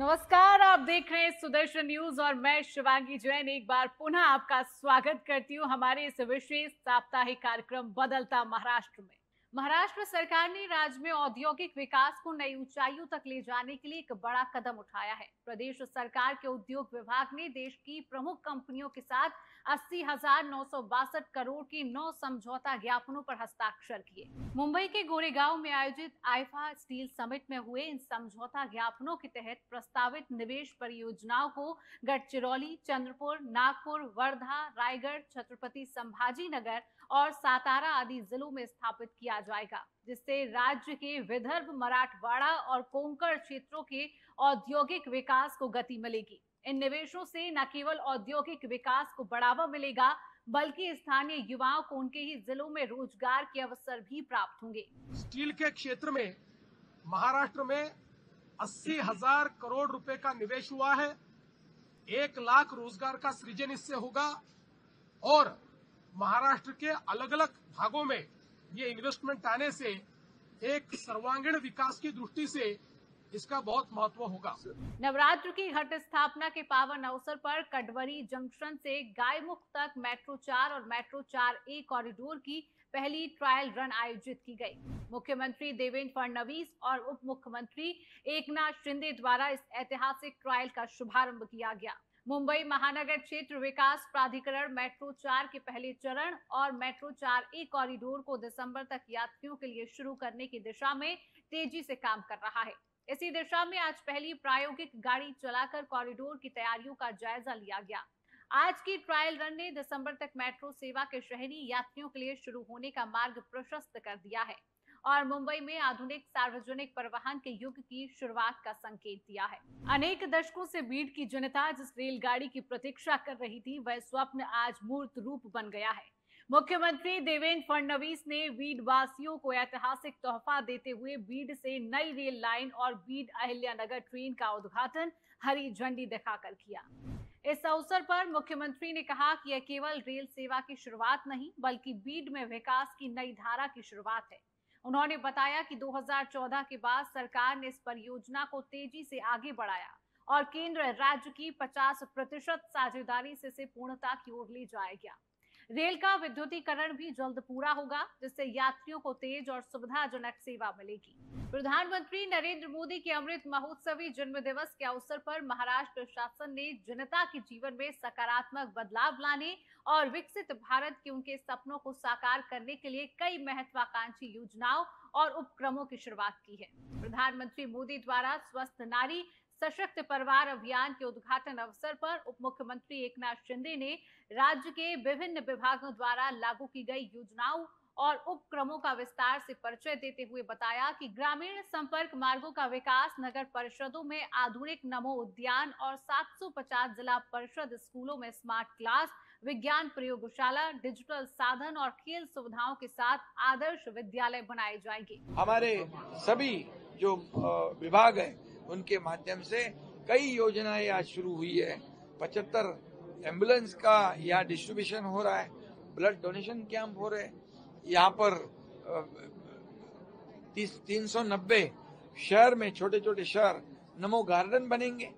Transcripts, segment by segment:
नमस्कार, आप देख रहे हैं सुदर्शन न्यूज और मैं शिवांगी जैन एक बार पुनः आपका स्वागत करती हूं हमारे इस विशेष साप्ताहिक कार्यक्रम बदलता महाराष्ट्र में। महाराष्ट्र सरकार ने राज्य में औद्योगिक विकास को नई ऊंचाइयों तक ले जाने के लिए एक बड़ा कदम उठाया है। प्रदेश सरकार के उद्योग विभाग ने देश की प्रमुख कंपनियों के साथ 80,962 करोड़ के 9 समझौता ज्ञापनों पर हस्ताक्षर किए। मुंबई के गोरेगांव में आयोजित आईफा स्टील समिट में हुए इन समझौता ज्ञापनों के तहत प्रस्तावित निवेश परियोजनाओं को गढ़चिरौली, चंद्रपुर, नागपुर, वर्धा, रायगढ़, छत्रपति संभाजीनगर और सातारा आदि जिलों में स्थापित किया जाएगा, जिससे राज्य के विदर्भ, मराठवाड़ा और कोंकण क्षेत्रों के औद्योगिक विकास को गति मिलेगी। इन निवेशों से न केवल औद्योगिक विकास को बढ़ावा मिलेगा, बल्कि स्थानीय युवाओं को उनके ही जिलों में रोजगार के अवसर भी प्राप्त होंगे। स्टील के क्षेत्र में महाराष्ट्र में 80,000 करोड़ रुपए का निवेश हुआ है। 1 लाख रोजगार का सृजन इससे होगा और महाराष्ट्र के अलग अलग भागों में ये इन्वेस्टमेंट आने से एक सर्वांगीण विकास की दृष्टि से इसका बहुत महत्व होगा। नवरात्र की घट स्थापना के पावन अवसर पर कटवरी जंक्शन से गायमुख तक मेट्रो 4 और मेट्रो 4A कॉरिडोर की पहली ट्रायल रन आयोजित की गई। मुख्यमंत्री देवेंद्र फडणवीस और उप मुख्यमंत्री एकनाथ शिंदे द्वारा इस ऐतिहासिक ट्रायल का शुभारंभ किया गया। मुंबई महानगर क्षेत्र विकास प्राधिकरण मेट्रो 4 के पहले चरण और मेट्रो 4A कॉरिडोर को दिसंबर तक यात्रियों के लिए शुरू करने की दिशा में तेजी से काम कर रहा है। इसी दिशा में आज पहली प्रायोगिक गाड़ी चलाकर कॉरिडोर की तैयारियों का जायजा लिया गया। आज की ट्रायल रन ने दिसंबर तक मेट्रो सेवा के शहरी यात्रियों के लिए शुरू होने का मार्ग प्रशस्त कर दिया है और मुंबई में आधुनिक सार्वजनिक परिवहन के युग की शुरुआत का संकेत दिया है। अनेक दशकों से बीड की जनता जिस रेलगाड़ी की प्रतीक्षा कर रही थी, वह स्वप्न आज मूर्त रूप बन गया है। मुख्यमंत्री देवेंद्र फडणवीस ने बीड वासियों को ऐतिहासिक तोहफा देते हुए बीड से नई रेल लाइन और बीड अहिल्यानगर ट्रेन का उद्घाटन हरी झंडी दिखाकर किया। इस अवसर पर मुख्यमंत्री ने कहा कि यह केवल रेल सेवा की शुरुआत नहीं, बल्कि बीड में विकास की नई धारा की शुरुआत है। उन्होंने बताया कि 2014 के बाद सरकार ने इस परियोजना को तेजी से आगे बढ़ाया और केंद्र राज्य की 50% साझेदारी से इसे पूर्णता की ओर ले जाया गया। रेल का विद्युतीकरण भी जल्द पूरा होगा, जिससे यात्रियों को तेज और सुविधाजनक सेवा मिलेगी। प्रधानमंत्री नरेंद्र मोदी के अमृत महोत्सवी जन्म दिवस के अवसर पर महाराष्ट्र शासन ने जनता के जीवन में सकारात्मक बदलाव लाने और विकसित भारत के उनके सपनों को साकार करने के लिए कई महत्वाकांक्षी योजनाओं और उपक्रमों की शुरुआत की है। प्रधानमंत्री मोदी द्वारा स्वस्थ नारी सशक्त परिवार अभियान के उद्घाटन अवसर पर उप मुख्यमंत्री एकनाथ शिंदे ने राज्य के विभिन्न विभागों द्वारा लागू की गई योजनाओं और उपक्रमों का विस्तार से परिचय देते हुए बताया कि ग्रामीण संपर्क मार्गों का विकास, नगर परिषदों में आधुनिक नमो उद्यान और 750 जिला परिषद स्कूलों में स्मार्ट क्लास, विज्ञान प्रयोगशाला, डिजिटल साधन और खेल सुविधाओं के साथ आदर्श विद्यालय बनाए जाएंगे। हमारे सभी जो विभाग है उनके माध्यम से कई योजनाएं आज शुरू हुई है। 75 एम्बुलेंस का यहाँ डिस्ट्रीब्यूशन हो रहा है, ब्लड डोनेशन कैंप हो रहे हैं। यहाँ पर 390 शहर में छोटे छोटे शहर नमो गार्डन बनेंगे,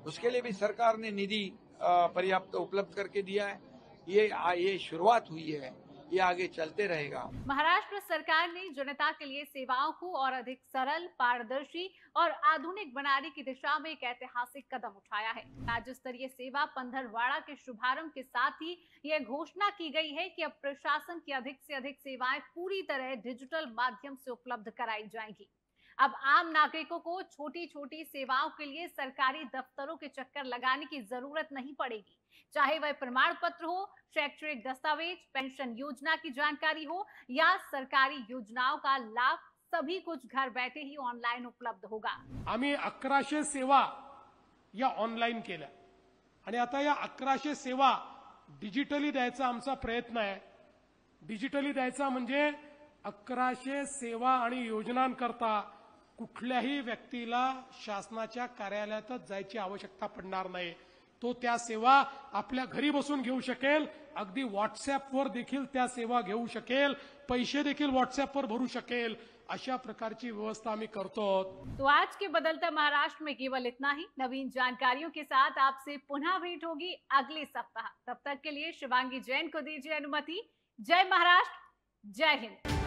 उसके लिए भी सरकार ने निधि पर्याप्त उपलब्ध करके दिया है। ये शुरुआत हुई है, ये आगे चलते रहेगा। महाराष्ट्र सरकार ने जनता के लिए सेवाओं को और अधिक सरल, पारदर्शी और आधुनिक बनाने की दिशा में एक ऐतिहासिक कदम उठाया है। राज्य स्तरीय सेवा पंधरवाड़ा के शुभारंभ के साथ ही यह घोषणा की गई है कि अब प्रशासन की अधिक से अधिक सेवाएं पूरी तरह डिजिटल माध्यम से उपलब्ध कराई जाएंगी। अब आम नागरिकों को छोटी छोटी सेवाओं के लिए सरकारी दफ्तरों के चक्कर लगाने की जरूरत नहीं पड़ेगी। चाहे वह प्रमाण पत्र हो, शैक्षणिक दस्तावेज, पेंशन योजना की जानकारी हो या सरकारी योजनाओं का लाभ, सभी कुछ घर बैठे ही ऑनलाइन उपलब्ध होगा। आम्ही 1100 सेवा या ऑनलाईन केल्या आणि आता या 1100 सेवा डिजिटली द्यायचा आमचा प्रयत्न आहे। डिजिटली द्यायचा म्हणजे 1100 सेवा आणि योजनांकरता कुठल्याही व्यक्तीला शासनाच्या कार्यालयातच जायची आवश्यकता पडणार नाही। तो त्या सेवा आपल्या घरी बसून घेऊ शकेल, अगदी व्हॉट्सअॅपवर देखील त्या सेवा घेऊ शकेल, पैसे देखील व्हॉट्सअॅपवर भरू शकेल अशा प्रकारची व्यवस्था आम्ही करतो। तो आज के बदलते महाराष्ट्र में केवल इतना ही। नवीन जानकारियों के साथ आपसे पुनः भेंट होगी अगले सप्ताह। तब तक के लिए शिवांगी जैन को दीजिए अनुमति। जय महाराष्ट्र, जय हिंद।